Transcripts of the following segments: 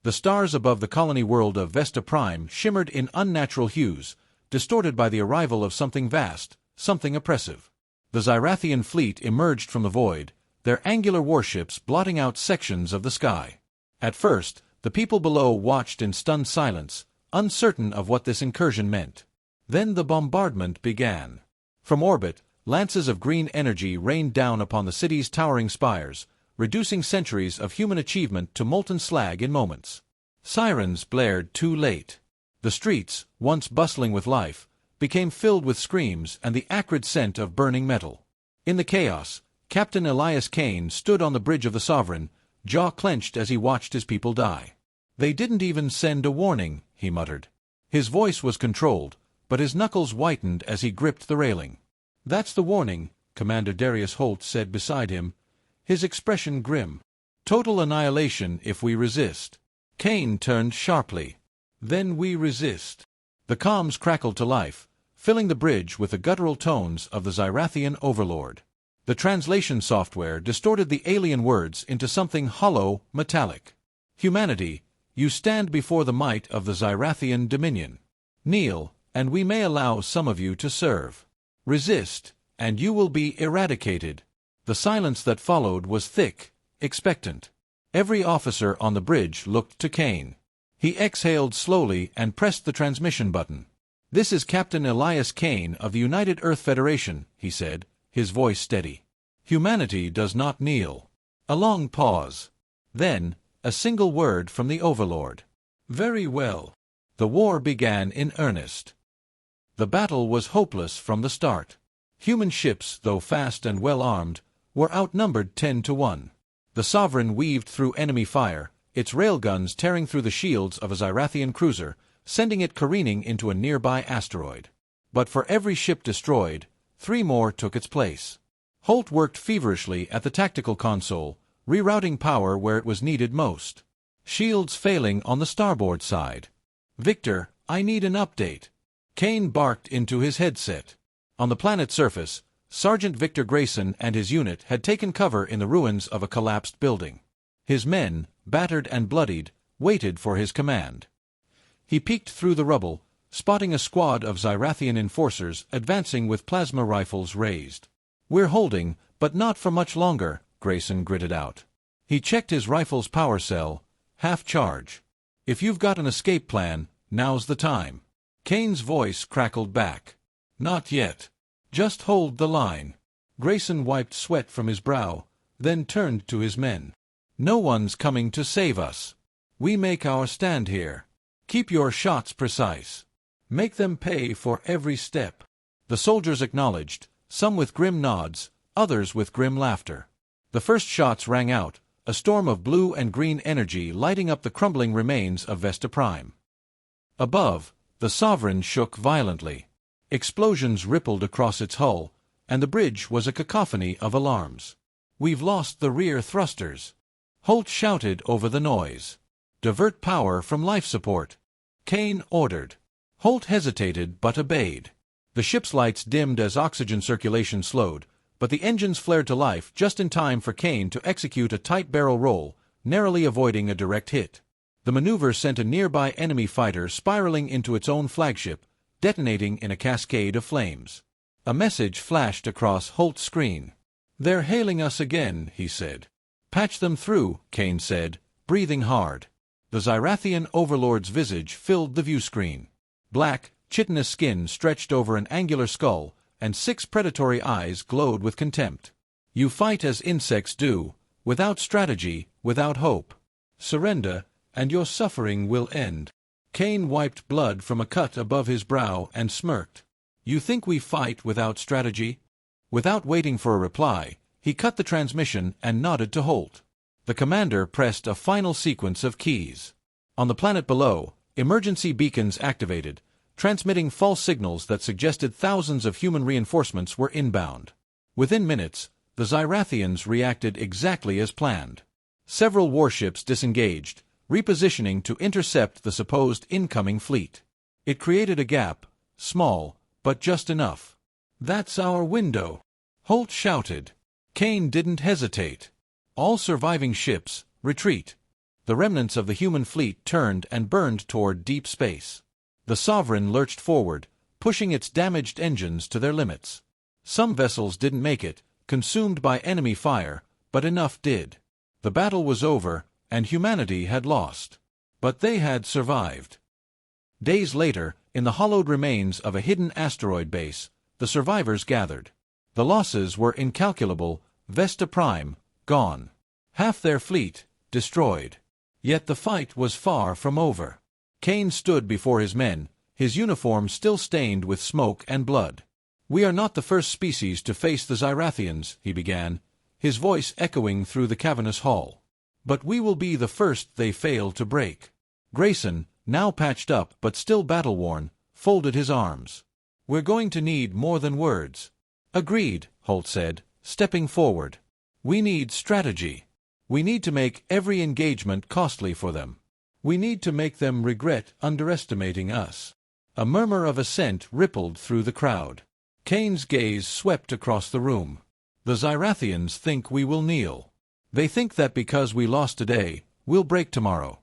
The stars above the colony world of Vesta Prime shimmered in unnatural hues, distorted by the arrival of something vast, something oppressive. The Zyrathian fleet emerged from the void, their angular warships blotting out sections of the sky. At first, the people below watched in stunned silence, uncertain of what this incursion meant. Then the bombardment began. From orbit, lances of green energy rained down upon the city's towering spires, reducing centuries of human achievement to molten slag in moments. Sirens blared too late. The streets, once bustling with life, became filled with screams and the acrid scent of burning metal. In the chaos, Captain Elias Kane stood on the bridge of the Sovereign, jaw clenched as he watched his people die. "They didn't even send a warning," he muttered. His voice was controlled, but his knuckles whitened as he gripped the railing. "That's the warning," Commander Darius Holt said beside him, his expression grim. "Total annihilation if we resist." Kane turned sharply. "Then we resist." The comms crackled to life, filling the bridge with the guttural tones of the Zyrathian overlord. The translation software distorted the alien words into something hollow, metallic. "Humanity, you stand before the might of the Zyrathian dominion. Kneel, and we may allow some of you to serve. Resist, and you will be eradicated." The silence that followed was thick, expectant. Every officer on the bridge looked to Kane. He exhaled slowly and pressed the transmission button. "This is Captain Elias Kane of the United Earth Federation," he said, his voice steady. "Humanity does not kneel." A long pause. Then, a single word from the Overlord. "Very well." The war began in earnest. The battle was hopeless from the start. Human ships, though fast and well-armed, were outnumbered 10-1. The Sovereign weaved through enemy fire, its railguns tearing through the shields of a Zyrathian cruiser, sending it careening into a nearby asteroid. But for every ship destroyed, 3 more took its place. Holt worked feverishly at the tactical console, rerouting power where it was needed most. Shields failing on the starboard side. "Victor, I need an update." Kane barked into his headset. On the planet's surface, Sergeant Victor Grayson and his unit had taken cover in the ruins of a collapsed building. His men, battered and bloodied, waited for his command. He peeked through the rubble, spotting a squad of Zyrathian enforcers advancing with plasma rifles raised. "We're holding, but not for much longer," Grayson gritted out. He checked his rifle's power cell, half charge. "If you've got an escape plan, now's the time." Kane's voice crackled back. "Not yet. Just hold the line." Grayson wiped sweat from his brow, then turned to his men. "No one's coming to save us. We make our stand here. Keep your shots precise. Make them pay for every step." The soldiers acknowledged, some with grim nods, others with grim laughter. The first shots rang out, a storm of blue and green energy lighting up the crumbling remains of Vesta Prime. Above, the Sovereign shook violently. Explosions rippled across its hull, and the bridge was a cacophony of alarms. "We've lost the rear thrusters." Holt shouted over the noise. "Divert power from life support," Kane ordered. Holt hesitated but obeyed. The ship's lights dimmed as oxygen circulation slowed, but the engines flared to life just in time for Kane to execute a tight barrel roll, narrowly avoiding a direct hit. The maneuver sent a nearby enemy fighter spiraling into its own flagship, detonating in a cascade of flames. A message flashed across Holt's screen. "They're hailing us again," he said. "Patch them through," Kane said, breathing hard. The Zyrathian overlord's visage filled the viewscreen. Black, chitinous skin stretched over an angular skull, and 6 predatory eyes glowed with contempt. "You fight as insects do, without strategy, without hope. Surrender, and your suffering will end." Kane wiped blood from a cut above his brow and smirked. "You think we fight without strategy?" Without waiting for a reply, he cut the transmission and nodded to Holt. The commander pressed a final sequence of keys. On the planet below, emergency beacons activated, transmitting false signals that suggested thousands of human reinforcements were inbound. Within minutes, the Zyrathians reacted exactly as planned. Several warships disengaged, repositioning to intercept the supposed incoming fleet. It created a gap, small, but just enough. "That's our window," Holt shouted. Kane didn't hesitate. "All surviving ships, retreat." The remnants of the human fleet turned and burned toward deep space. The Sovereign lurched forward, pushing its damaged engines to their limits. Some vessels didn't make it, consumed by enemy fire, but enough did. The battle was over, and humanity had lost. But they had survived. Days later, in the hollowed remains of a hidden asteroid base, the survivors gathered. The losses were incalculable. Vesta Prime, gone. Half their fleet, destroyed. Yet the fight was far from over. Kane stood before his men, his uniform still stained with smoke and blood. "We are not the first species to face the Zyrathians," he began, his voice echoing through the cavernous hall. "But we will be the first they fail to break." Grayson, now patched up but still battle-worn, folded his arms. "We're going to need more than words." "Agreed," Holt said, stepping forward. "We need strategy. We need to make every engagement costly for them. We need to make them regret underestimating us." A murmur of assent rippled through the crowd. Kane's gaze swept across the room. "The Zyrathians think we will kneel. They think that because we lost today, we'll break tomorrow."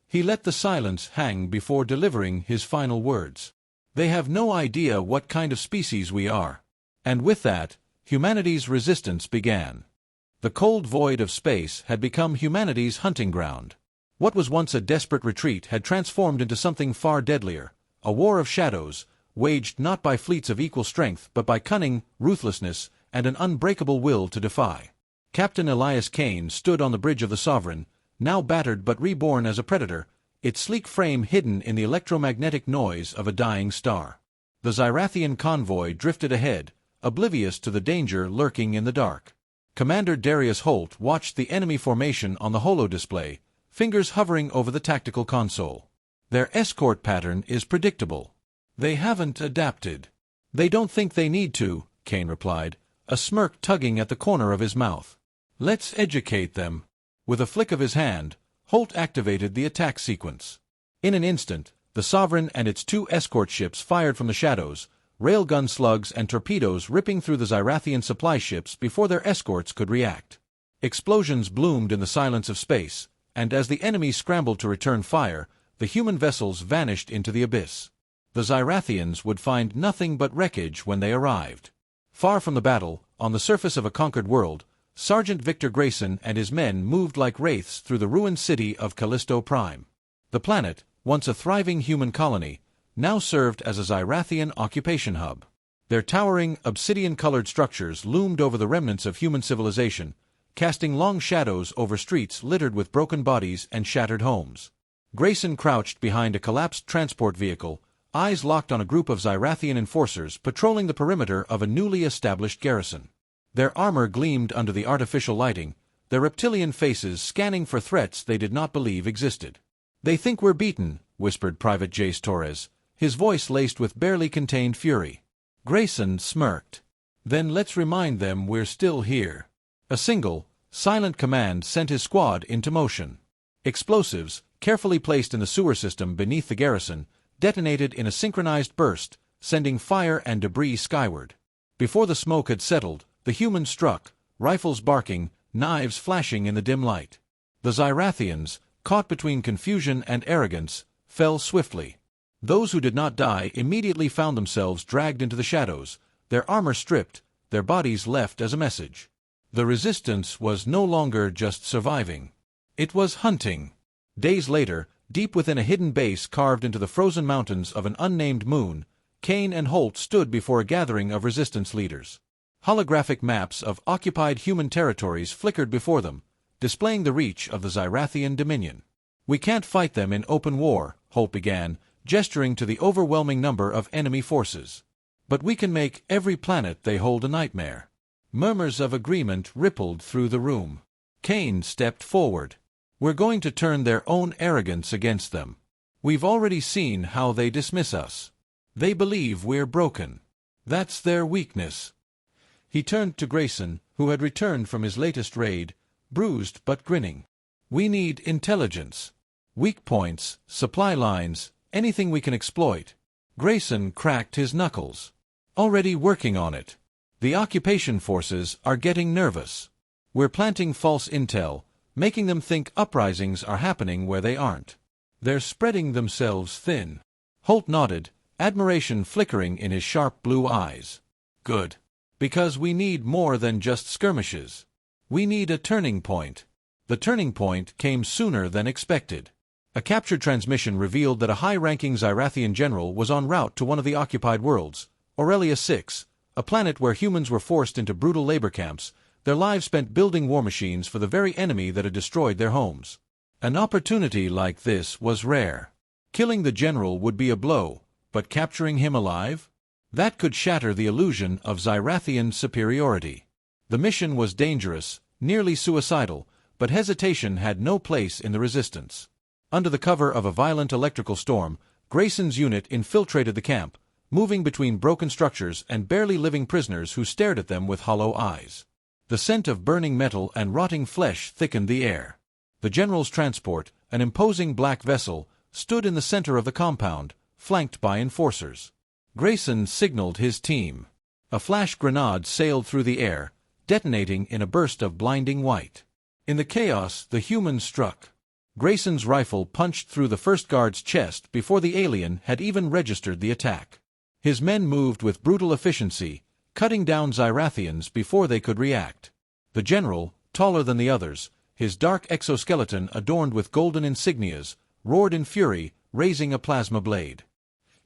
He let the silence hang before delivering his final words. "They have no idea what kind of species we are." And with that, humanity's resistance began. The cold void of space had become humanity's hunting ground. What was once a desperate retreat had transformed into something far deadlier, a war of shadows, waged not by fleets of equal strength but by cunning, ruthlessness, and an unbreakable will to defy. Captain Elias Kane stood on the bridge of the Sovereign, now battered but reborn as a predator, its sleek frame hidden in the electromagnetic noise of a dying star. The Zyrathian convoy drifted ahead, oblivious to the danger lurking in the dark. Commander Darius Holt watched the enemy formation on the holo-display, fingers hovering over the tactical console. "Their escort pattern is predictable. They haven't adapted." "They don't think they need to," Kane replied, a smirk tugging at the corner of his mouth. "Let's educate them." With a flick of his hand, Holt activated the attack sequence. In an instant, the Sovereign and its two escort ships fired from the shadows, railgun slugs and torpedoes ripping through the Zyrathian supply ships before their escorts could react. Explosions bloomed in the silence of space, and as the enemy scrambled to return fire, the human vessels vanished into the abyss. The Zyrathians would find nothing but wreckage when they arrived. Far from the battle, on the surface of a conquered world, Sergeant Victor Grayson and his men moved like wraiths through the ruined city of Callisto Prime. The planet, once a thriving human colony, now served as a Zyrathian occupation hub. Their towering, obsidian-colored structures loomed over the remnants of human civilization, casting long shadows over streets littered with broken bodies and shattered homes. Grayson crouched behind a collapsed transport vehicle, eyes locked on a group of Zyrathian enforcers patrolling the perimeter of a newly established garrison. Their armor gleamed under the artificial lighting, their reptilian faces scanning for threats they did not believe existed. "They think we're beaten," whispered Private Jace Torres, his voice laced with barely contained fury. Grayson smirked. "Then let's remind them we're still here." A single, silent command sent his squad into motion. Explosives, carefully placed in the sewer system beneath the garrison, detonated in a synchronized burst, sending fire and debris skyward. Before the smoke had settled, the humans struck, rifles barking, knives flashing in the dim light. The Zyrathians, caught between confusion and arrogance, fell swiftly. Those who did not die immediately found themselves dragged into the shadows, their armor stripped, their bodies left as a message. The resistance was no longer just surviving. It was hunting. Days later, deep within a hidden base carved into the frozen mountains of an unnamed moon, Kane and Holt stood before a gathering of resistance leaders. Holographic maps of occupied human territories flickered before them, displaying the reach of the Zyrathian dominion. "We can't fight them in open war," Holt began, gesturing to the overwhelming number of enemy forces. "But we can make every planet they hold a nightmare." Murmurs of agreement rippled through the room. Kane stepped forward. "We're going to turn their own arrogance against them. We've already seen how they dismiss us. They believe we're broken. That's their weakness." He turned to Grayson, who had returned from his latest raid, bruised but grinning. "We need intelligence. Weak points, supply lines, anything we can exploit." Grayson cracked his knuckles. "Already working on it. The occupation forces are getting nervous. We're planting false intel, making them think uprisings are happening where they aren't. They're spreading themselves thin. Holt nodded, admiration flickering in his sharp blue eyes. Good. Because we need more than just skirmishes. We need a turning point. The turning point came sooner than expected. A captured transmission revealed that a high-ranking Zyrathian general was en route to one of the occupied worlds, Aurelia 6, a planet where humans were forced into brutal labor camps, their lives spent building war machines for the very enemy that had destroyed their homes. An opportunity like this was rare. Killing the general would be a blow, but capturing him alive? That could shatter the illusion of Zyrathian superiority. The mission was dangerous, nearly suicidal, but hesitation had no place in the resistance. Under the cover of a violent electrical storm, Grayson's unit infiltrated the camp, moving between broken structures and barely living prisoners who stared at them with hollow eyes. The scent of burning metal and rotting flesh thickened the air. The general's transport, an imposing black vessel, stood in the center of the compound, flanked by enforcers. Grayson signaled his team. A flash grenade sailed through the air, detonating in a burst of blinding white. In the chaos, the humans struck. Grayson's rifle punched through the first guard's chest before the alien had even registered the attack. His men moved with brutal efficiency, cutting down Zyrathians before they could react. The general, taller than the others, his dark exoskeleton adorned with golden insignias, roared in fury, raising a plasma blade.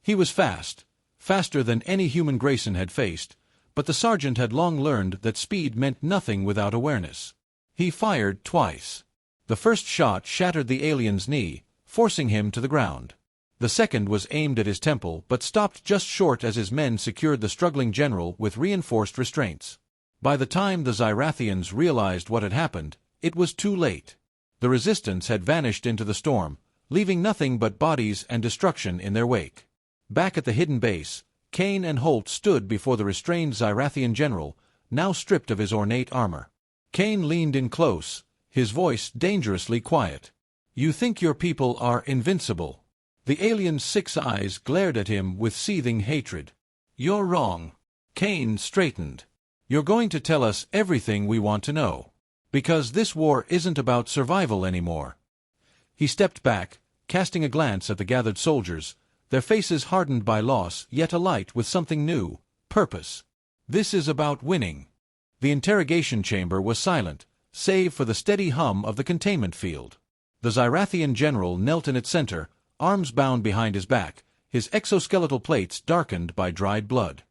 He was fast, faster than any human Grayson had faced, but the sergeant had long learned that speed meant nothing without awareness. He fired twice. The first shot shattered the alien's knee, forcing him to the ground. The second was aimed at his temple but stopped just short as his men secured the struggling general with reinforced restraints. By the time the Zyrathians realized what had happened, it was too late. The resistance had vanished into the storm, leaving nothing but bodies and destruction in their wake. Back at the hidden base, Kane and Holt stood before the restrained Zyrathian general, now stripped of his ornate armor. Kane leaned in close, his voice dangerously quiet. "You think your people are invincible?" The alien's 6 eyes glared at him with seething hatred. "You're wrong." Kane straightened. "You're going to tell us everything we want to know. Because this war isn't about survival anymore." He stepped back, casting a glance at the gathered soldiers, their faces hardened by loss yet alight with something new, purpose. "This is about winning." The interrogation chamber was silent, save for the steady hum of the containment field. The Zyrathian general knelt in its center, arms bound behind his back, his exoskeletal plates darkened by dried blood.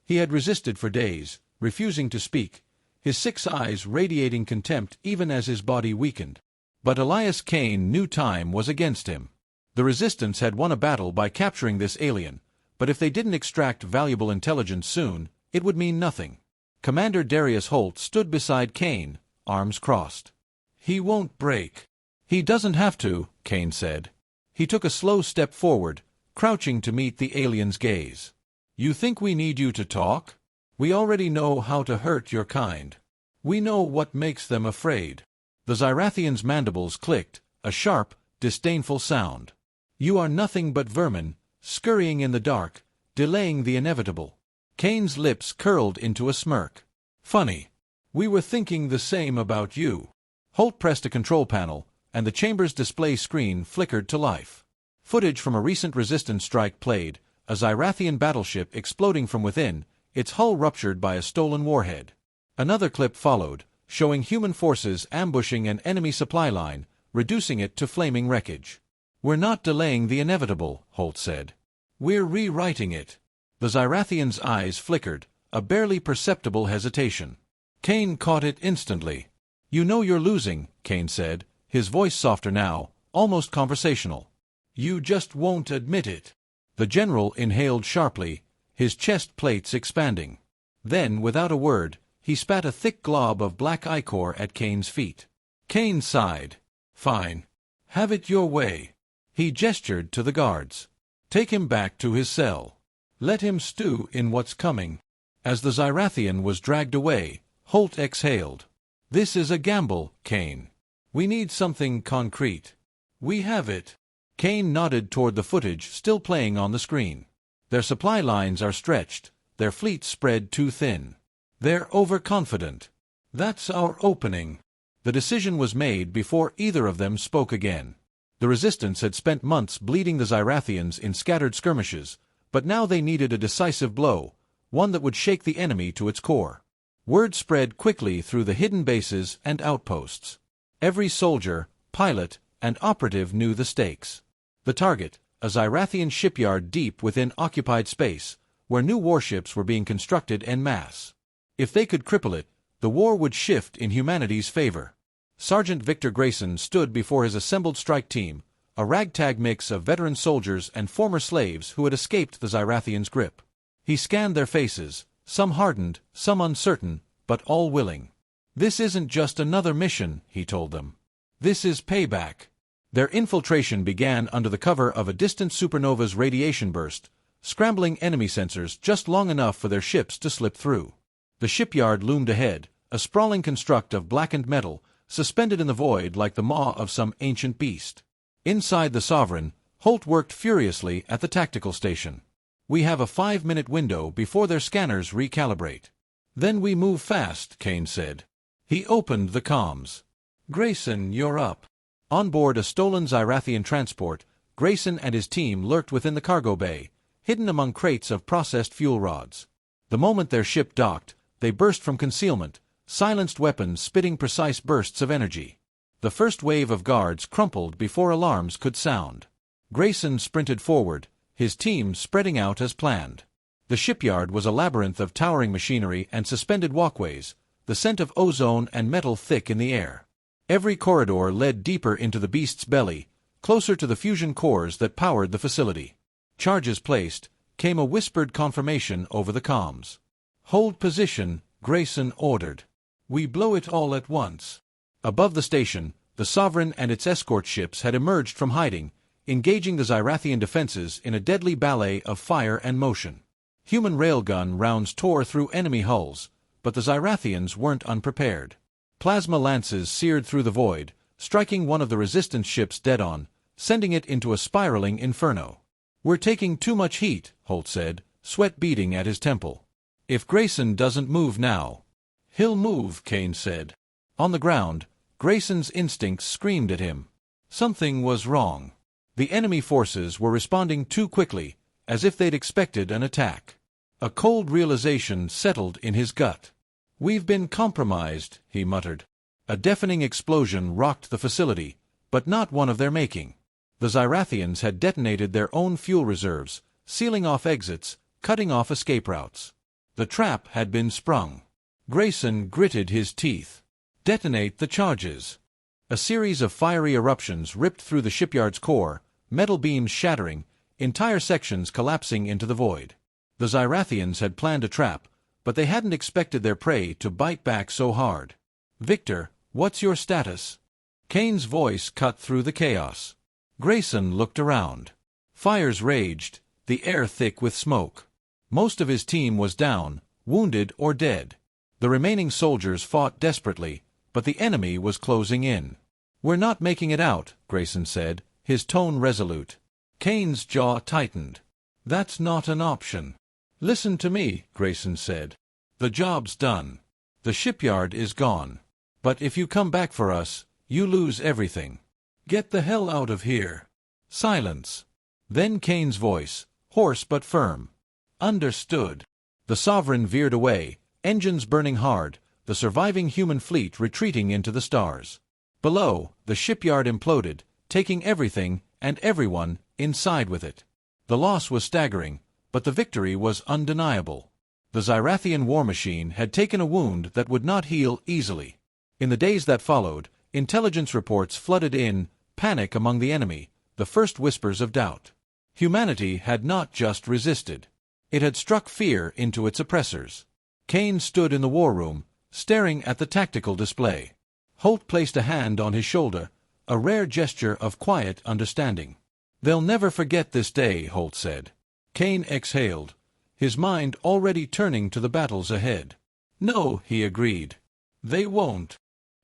He had resisted for days, refusing to speak, his 6 eyes radiating contempt even as his body weakened. But Elias Kane knew time was against him. The resistance had won a battle by capturing this alien, but if they didn't extract valuable intelligence soon, it would mean nothing. Commander Darius Holt stood beside Kane, arms crossed. "He won't break." "He doesn't have to," Kane said. He took a slow step forward, crouching to meet the alien's gaze. "You think we need you to talk? We already know how to hurt your kind. We know what makes them afraid." The Zyrathian's mandibles clicked, a sharp, disdainful sound. "You are nothing but vermin, scurrying in the dark, delaying the inevitable." Kane's lips curled into a smirk. "Funny. We were thinking the same about you." Holt pressed a control panel, and the chamber's display screen flickered to life. Footage from a recent resistance strike played, a Zyrathian battleship exploding from within, its hull ruptured by a stolen warhead. Another clip followed, showing human forces ambushing an enemy supply line, reducing it to flaming wreckage. "We're not delaying the inevitable," Holt said. "We're rewriting it." The Zyrathian's eyes flickered, a barely perceptible hesitation. Kane caught it instantly. "You know you're losing," Kane said, his voice softer now, almost conversational. "You just won't admit it." The general inhaled sharply, his chest plates expanding. Then, without a word, he spat a thick glob of black ichor at Kane's feet. Kane sighed. "Fine. Have it your way." He gestured to the guards. "Take him back to his cell. Let him stew in what's coming." As the Zyrathian was dragged away, Holt exhaled. "This is a gamble, Kane. We need something concrete." "We have it." Kane nodded toward the footage still playing on the screen. "Their supply lines are stretched, their fleet spread too thin. They're overconfident. That's our opening." The decision was made before either of them spoke again. The Resistance had spent months bleeding the Zyrathians in scattered skirmishes, but now they needed a decisive blow, one that would shake the enemy to its core. Word spread quickly through the hidden bases and outposts. Every soldier, pilot, and operative knew the stakes. The target, a Zyrathian shipyard deep within occupied space, where new warships were being constructed en masse. If they could cripple it, the war would shift in humanity's favor. Sergeant Victor Grayson stood before his assembled strike team, a ragtag mix of veteran soldiers and former slaves who had escaped the Zyrathians' grip. He scanned their faces, some hardened, some uncertain, but all willing. "This isn't just another mission," he told them. "This is payback." Their infiltration began under the cover of a distant supernova's radiation burst, scrambling enemy sensors just long enough for their ships to slip through. The shipyard loomed ahead, a sprawling construct of blackened metal, suspended in the void like the maw of some ancient beast. Inside the Sovereign, Holt worked furiously at the tactical station. "We have a 5-minute window before their scanners recalibrate. Then we move fast," Kane said. He opened the comms. "Grayson, you're up." On board a stolen Zyrathian transport, Grayson and his team lurked within the cargo bay, hidden among crates of processed fuel rods. The moment their ship docked, they burst from concealment, silenced weapons spitting precise bursts of energy. The first wave of guards crumpled before alarms could sound. Grayson sprinted forward, his team spreading out as planned. The shipyard was a labyrinth of towering machinery and suspended walkways, the scent of ozone and metal thick in the air. Every corridor led deeper into the beast's belly, closer to the fusion cores that powered the facility. Charges placed, came a whispered confirmation over the comms. "Hold position," Grayson ordered. "We blow it all at once." Above the station, the Sovereign and its escort ships had emerged from hiding, engaging the Zyrathian defenses in a deadly ballet of fire and motion. Human railgun rounds tore through enemy hulls, but the Zyrathians weren't unprepared. Plasma lances seared through the void, striking one of the Resistance ships dead-on, sending it into a spiraling inferno. "We're taking too much heat," Holt said, sweat beading at his temple. "If Grayson doesn't move now." "He'll move," Kane said. On the ground, Grayson's instincts screamed at him. Something was wrong. The enemy forces were responding too quickly, as if they'd expected an attack. A cold realization settled in his gut. "We've been compromised," he muttered. A deafening explosion rocked the facility, but not one of their making. The Zyrathians had detonated their own fuel reserves, sealing off exits, cutting off escape routes. The trap had been sprung. Grayson gritted his teeth. "Detonate the charges." A series of fiery eruptions ripped through the shipyard's core, metal beams shattering, entire sections collapsing into the void. The Zyrathians had planned a trap, but they hadn't expected their prey to bite back so hard. "Victor, what's your status?" Kane's voice cut through the chaos. Grayson looked around. Fires raged, the air thick with smoke. Most of his team was down, wounded or dead. The remaining soldiers fought desperately, but the enemy was closing in. "We're not making it out," Grayson said, his tone resolute. Kane's jaw tightened. "That's not an option." "Listen to me," Grayson said. "The job's done. The shipyard is gone. But if you come back for us, you lose everything. Get the hell out of here." Silence. Then Kane's voice, hoarse but firm. "Understood." The Sovereign veered away, engines burning hard, the surviving human fleet retreating into the stars. Below, the shipyard imploded, taking everything and everyone inside with it. The loss was staggering, but the victory was undeniable. The Zyrathian war machine had taken a wound that would not heal easily. In the days that followed, intelligence reports flooded in, panic among the enemy, the first whispers of doubt. Humanity had not just resisted. It had struck fear into its oppressors. Kane stood in the war room, staring at the tactical display. Holt placed a hand on his shoulder, a rare gesture of quiet understanding. "They'll never forget this day," Holt said. Kane exhaled, his mind already turning to the battles ahead. "No," he agreed. "They won't."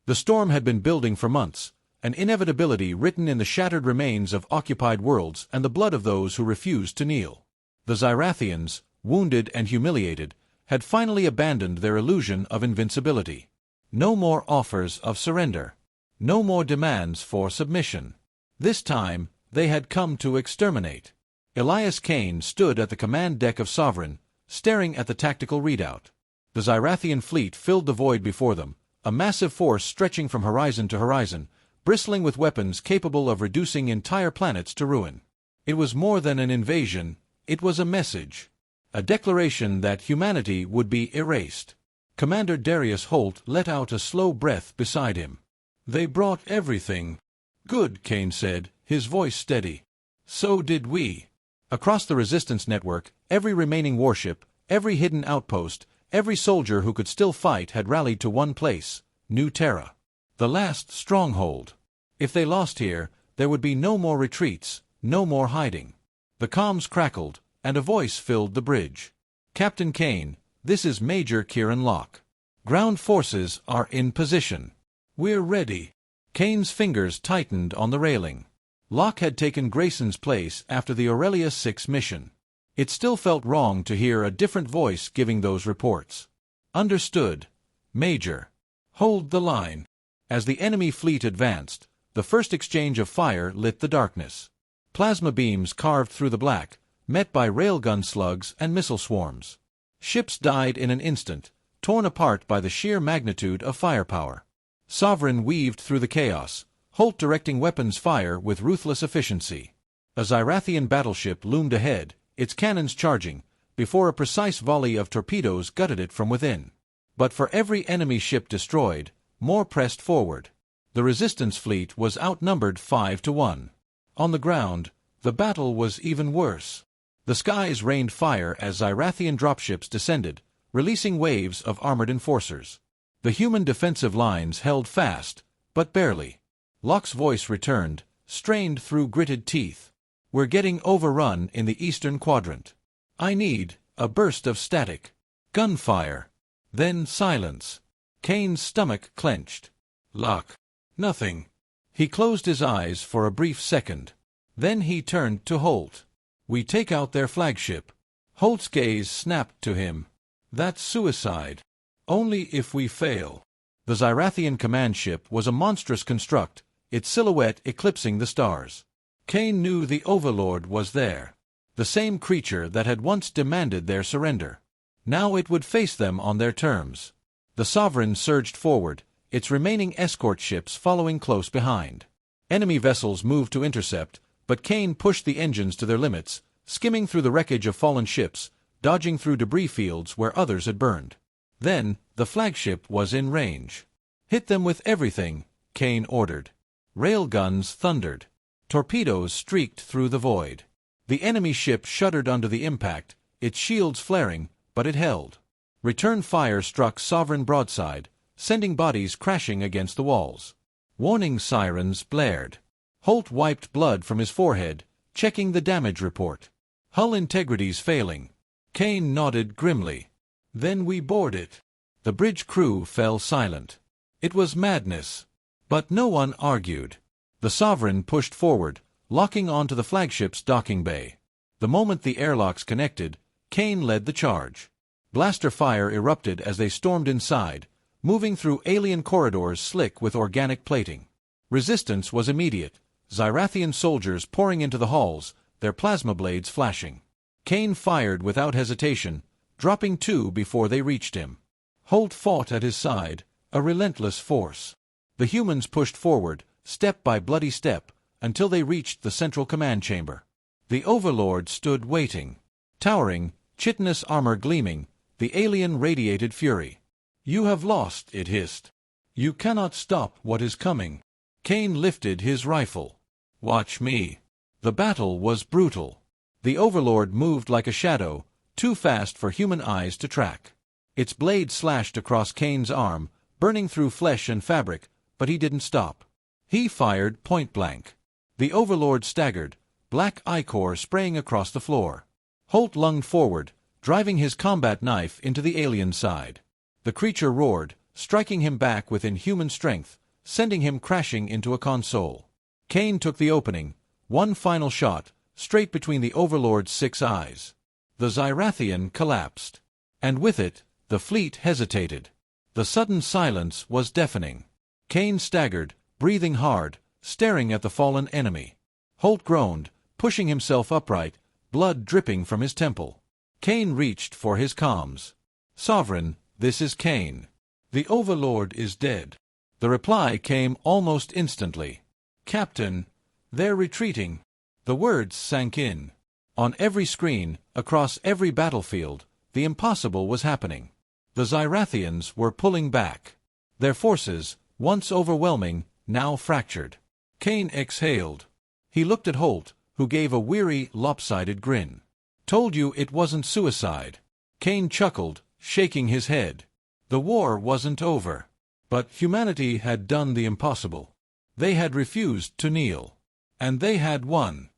The storm had been building for months, an inevitability written in the shattered remains of occupied worlds and the blood of those who refused to kneel. The Zyrathians, wounded and humiliated, had finally abandoned their illusion of invincibility. No more offers of surrender. No more demands for submission. This time, they had come to exterminate. Elias Kane stood at the command deck of Sovereign, staring at the tactical readout. The Zyrathian fleet filled the void before them, a massive force stretching from horizon to horizon, bristling with weapons capable of reducing entire planets to ruin. It was more than an invasion, it was a message. A declaration that humanity would be erased. Commander Darius Holt let out a slow breath beside him. They brought everything. Good, Kane said, his voice steady. So did we. Across the resistance network, every remaining warship, every hidden outpost, every soldier who could still fight had rallied to one place, New Terra. The last stronghold. If they lost here, there would be no more retreats, no more hiding. The comms crackled, and a voice filled the bridge. Captain Kane, this is Major Kieran Locke. Ground forces are in position. We're ready. Kane's fingers tightened on the railing. Locke had taken Grayson's place after the Aurelia 6 mission. It still felt wrong to hear a different voice giving those reports. Understood. Major. Hold the line. As the enemy fleet advanced, the first exchange of fire lit the darkness. Plasma beams carved through the black, met by railgun slugs and missile swarms. Ships died in an instant, torn apart by the sheer magnitude of firepower. Sovereign weaved through the chaos, Holt directing weapons fire with ruthless efficiency. A Zyrathian battleship loomed ahead, its cannons charging, before a precise volley of torpedoes gutted it from within. But for every enemy ship destroyed, more pressed forward. The resistance fleet was outnumbered 5-1. On the ground, the battle was even worse. The skies rained fire as Zyrathian dropships descended, releasing waves of armored enforcers. The human defensive lines held fast, but barely. Locke's voice returned, strained through gritted teeth. We're getting overrun in the eastern quadrant. I need a burst of static. Gunfire. Then silence. Kane's stomach clenched. Locke. Nothing. He closed his eyes for a brief second. Then he turned to Holt. We take out their flagship. Holt's gaze snapped to him. That's suicide. Only if we fail. The Zyrathian command ship was a monstrous construct, its silhouette eclipsing the stars. Kane knew the Overlord was there. The same creature that had once demanded their surrender. Now it would face them on their terms. The Sovereign surged forward, its remaining escort ships following close behind. Enemy vessels moved to intercept, but Kane pushed the engines to their limits, skimming through the wreckage of fallen ships, dodging through debris fields where others had burned. Then, the flagship was in range. Hit them with everything, Kane ordered. Railguns thundered. Torpedoes streaked through the void. The enemy ship shuddered under the impact, its shields flaring, but it held. Return fire struck Sovereign broadside, sending bodies crashing against the walls. Warning sirens blared. Holt wiped blood from his forehead, checking the damage report. Hull integrity's failing. Kane nodded grimly. Then we board it. The bridge crew fell silent. It was madness. But no one argued. The Sovereign pushed forward, locking onto the flagship's docking bay. The moment the airlocks connected, Kane led the charge. Blaster fire erupted as they stormed inside, moving through alien corridors slick with organic plating. Resistance was immediate, Zyrathian soldiers pouring into the halls, their plasma blades flashing. Kane fired without hesitation, dropping two before they reached him. Holt fought at his side, a relentless force. The humans pushed forward, step by bloody step, until they reached the central command chamber. The Overlord stood waiting. Towering, chitinous armor gleaming, the alien radiated fury. You have lost, it hissed. You cannot stop what is coming. Kane lifted his rifle. Watch me. The battle was brutal. The Overlord moved like a shadow, too fast for human eyes to track. Its blade slashed across Kane's arm, burning through flesh and fabric, but he didn't stop. He fired point-blank. The Overlord staggered, black ichor spraying across the floor. Holt lunged forward, driving his combat knife into the alien side. The creature roared, striking him back with inhuman strength, sending him crashing into a console. Kane took the opening, one final shot, straight between the Overlord's 6 eyes. The Zyrathian collapsed. And with it, the fleet hesitated. The sudden silence was deafening. Kane staggered, breathing hard, staring at the fallen enemy. Holt groaned, pushing himself upright, blood dripping from his temple. Kane reached for his comms. "Sovereign, this is Kane. The Overlord is dead." The reply came almost instantly. "Captain, they're retreating." The words sank in. On every screen, across every battlefield, the impossible was happening. The Zyrathians were pulling back. Their forces, once overwhelming, now fractured. Kane exhaled. He looked at Holt, who gave a weary, lopsided grin. "Told you it wasn't suicide." Kane chuckled, shaking his head. The war wasn't over. But humanity had done the impossible. They had refused to kneel. And they had won.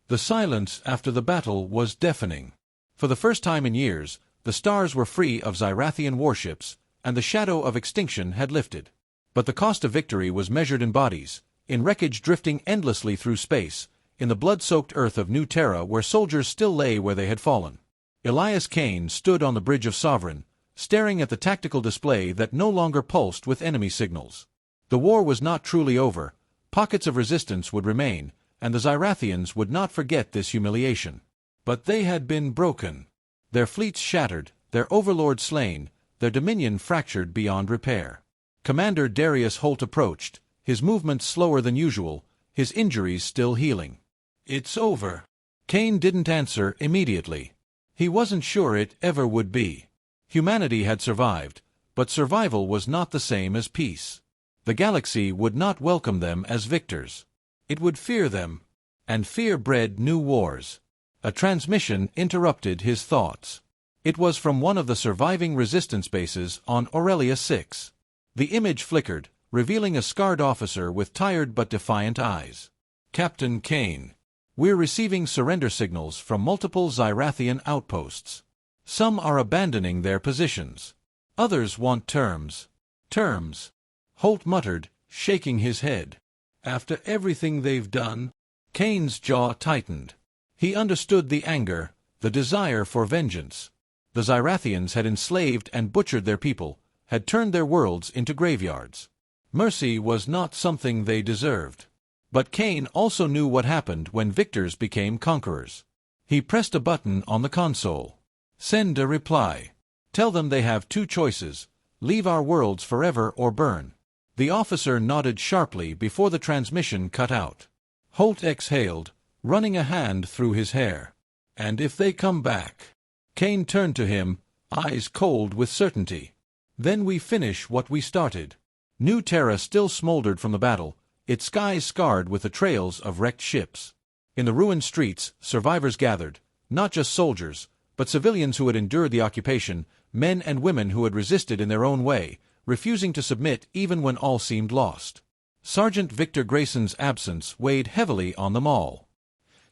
The silence after the battle was deafening. For the first time in years, the stars were free of Zyrathian warships, and the shadow of extinction had lifted. But the cost of victory was measured in bodies, in wreckage drifting endlessly through space, in the blood-soaked earth of New Terra where soldiers still lay where they had fallen. Elias Kane stood on the Bridge of Sovereign, staring at the tactical display that no longer pulsed with enemy signals. The war was not truly over. Pockets of resistance would remain, and the Zyrathians would not forget this humiliation. But they had been broken. Their fleets shattered, their overlord slain, their dominion fractured beyond repair. Commander Darius Holt approached, his movements slower than usual, his injuries still healing. "It's over." Kane didn't answer immediately. He wasn't sure it ever would be. Humanity had survived, but survival was not the same as peace. The galaxy would not welcome them as victors. It would fear them, and fear bred new wars. A transmission interrupted his thoughts. It was from one of the surviving resistance bases on Aurelia 6. The image flickered, revealing a scarred officer with tired but defiant eyes. "Captain Kane, we're receiving surrender signals from multiple Zyrathian outposts. Some are abandoning their positions. Others want terms." "Terms?" Holt muttered, shaking his head. "After everything they've done?" Kane's jaw tightened. He understood the anger, the desire for vengeance. The Zyrathians had enslaved and butchered their people, had turned their worlds into graveyards. Mercy was not something they deserved. But Kane also knew what happened when victors became conquerors. He pressed a button on the console. "Send a reply. Tell them they have two choices: leave our worlds forever or burn." The officer nodded sharply before the transmission cut out. Holt exhaled, running a hand through his hair. "And if they come back?" Kane turned to him, eyes cold with certainty. "Then we finish what we started." New Terra still smoldered from the battle, its skies scarred with the trails of wrecked ships. In the ruined streets, survivors gathered, not just soldiers, but civilians who had endured the occupation, men and women who had resisted in their own way, refusing to submit even when all seemed lost. Sergeant Victor Grayson's absence weighed heavily on them all.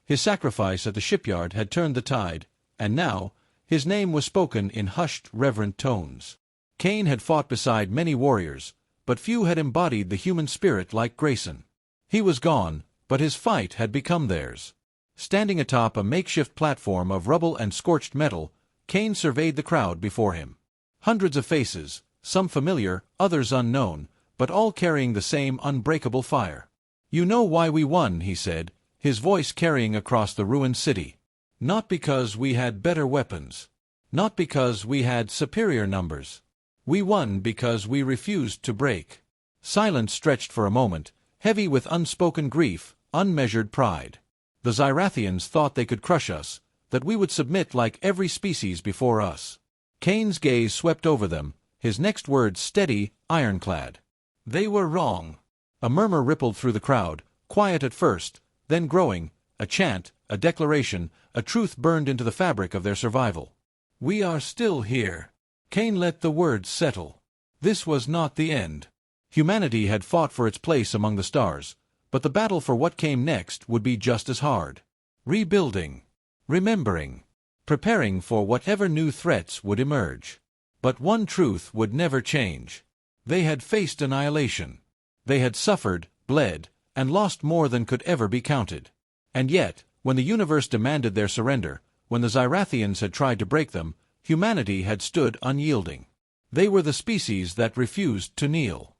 His sacrifice at the shipyard had turned the tide, and now his name was spoken in hushed, reverent tones. Kane had fought beside many warriors, but few had embodied the human spirit like Grayson. He was gone, but his fight had become theirs. Standing atop a makeshift platform of rubble and scorched metal, Kane surveyed the crowd before him. Hundreds of faces, some familiar, others unknown, but all carrying the same unbreakable fire. "You know why we won," he said, his voice carrying across the ruined city. "Not because we had better weapons. Not because we had superior numbers. We won because we refused to break." Silence stretched for a moment, heavy with unspoken grief, unmeasured pride. The Zyrathians thought they could crush us, that we would submit like every species before us. Kane's gaze swept over them, his next words steady, ironclad. "They were wrong." A murmur rippled through the crowd, quiet at first, then growing, a chant, a declaration, a truth burned into the fabric of their survival. "We are still here." Kane let the words settle. This was not the end. Humanity had fought for its place among the stars, but the battle for what came next would be just as hard. Rebuilding. Remembering. Preparing for whatever new threats would emerge. But one truth would never change. They had faced annihilation. They had suffered, bled, and lost more than could ever be counted. And yet, when the universe demanded their surrender, when the Zyrathians had tried to break them, humanity had stood unyielding. They were the species that refused to kneel.